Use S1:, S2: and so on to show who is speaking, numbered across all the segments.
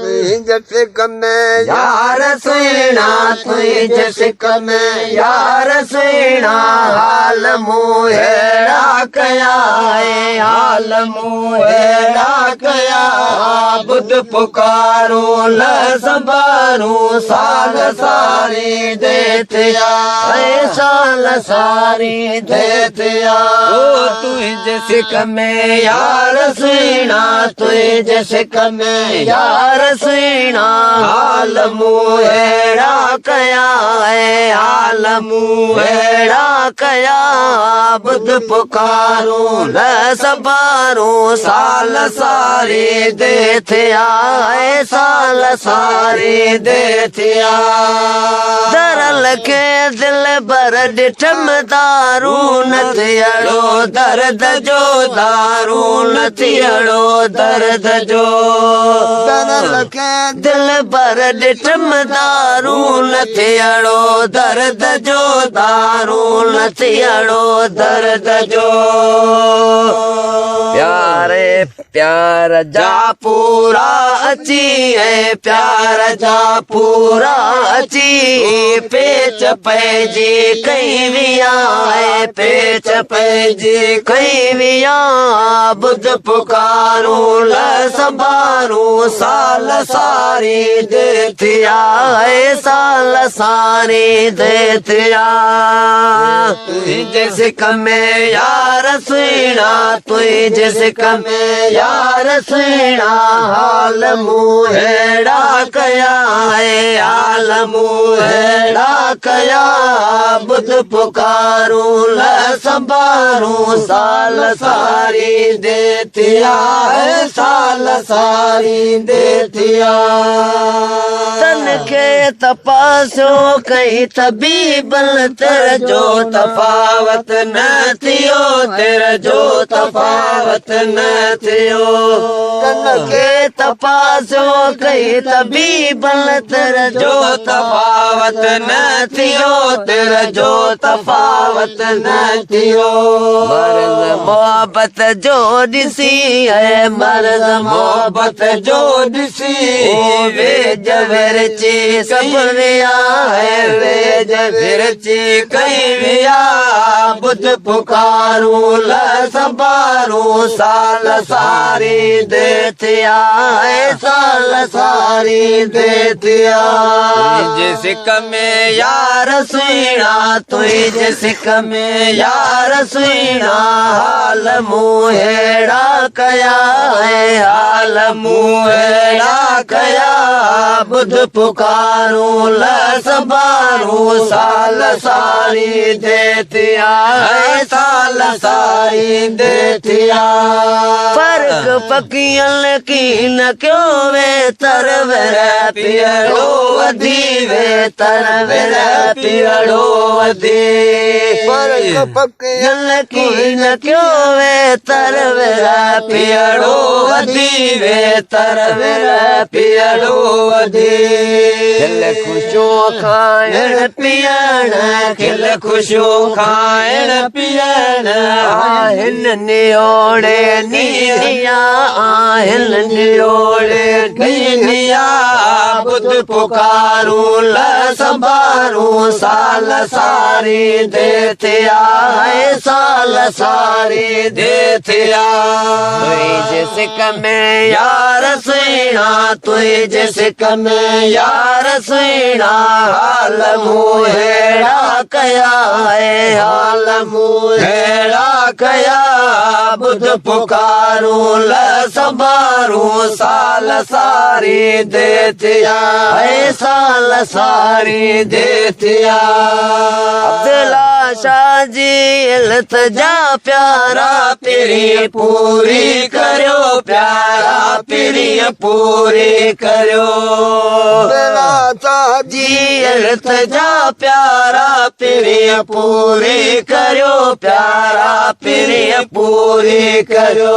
S1: तुई जैसे कमे यार सुना तुई जैसे कमे यार सुना हाल मुहेड़ा कया हाल मुहेड़ा कया बुध पुकारू ल संबारू साल सारी देतिया साल सारी देतिया तुई जैसे कमे यार सुना तुई जैसे कमे यार सुना हाल मुहेड़ा कया हाल मुहेड़ा कया बुध पुकारू ल संबारू साल सारी देतिया साल सारी देतिया दरल के दिल बर डिठम दारू नथियड़ो दर्द जो दारू नथियड़ो दर्द जो दरल के दिल बर डिठम दारू नथियड़ो दर्द जो दारू नथियड़ो दर्द जो प्यारे प्यार जा पूरा अची है प्यार जा पूरा अची पेच पैजी कहीं विया है पेच पैजी कहीं विया बुध पुकारू ल संबारू साल सारी देतिया साल सारी देतिया तुई जैसे कमे यार सुना तुई जैसे कमे यार सुना हाल मुहेड़ा कया हाल मुहेड़ा कया बुध पुकारू ल संबारू साल सारी देतिया साल सारी देतिया तन के तपासो कई तबीबल तेरा जो तफावत न थियो तेरा जो तफावत न थियो तन के तपासो कई तबीबल तेरा जो तफावत न थियो तेरा जो तफावत न थियो मर्द मोहब्बत जो दिसी है मर्द मोहब्बत जो दिसी वे जबरची सपनिया है वे जबरची कहीं विया बुध पुकारू ल संबारू साल सारी देतिया साल सारी देतिया जैसे कमे यार सुना तुई जैसे कमे यार सुना हाल मुहेड़ा कया हाल मुहेड़ा कया बुध पुकारू ल संबारू साल सारी देतिया साल सारी देतिया फर्क पकियल की न क्यों वे तरवर पियड़ो वधी वे तरवर पियड़ो वधी फर्क पकियल की न क्यों वे तरवर पियड़ो वधी वे तरवर पियड़ो वधी खिल खुशो खाइण पियण खिल खुशो खाइण पियण आहिन नियोड़े नीरिया आहिन नियोड़े नीरिया बुध पुकारू ल संबारू साल सारी देतिया साल सारी देतिया तुई जैसे कमे यार सुना तुई जैसे कमे यार सुना हाल मुहेड़ा कया हाल मुहेड़ा कया बुध पुकारू ल संबारू साल सारी देतिया साल सारी देतिया अब्दुल्ला शाह जी इल्तिजा प्यारा पीरी पूरी करो प्यारा पीरी पूरी करो शाह जी इल्तिजा प्यारा पीरी पूरी करो प्यारा पीरी पूरी करो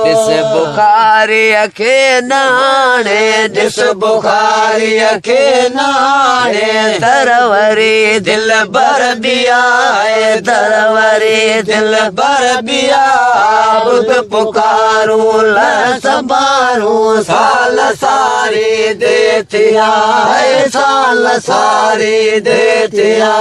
S1: जिस बुखारी अखे नाने जिस बुखारी अखे नाने तरवरी दिल बर बिया तरवरी दिल बर बिया बुध पुकारू ल संबारू साल साल सारी देतिया एहसान सारी देतिया।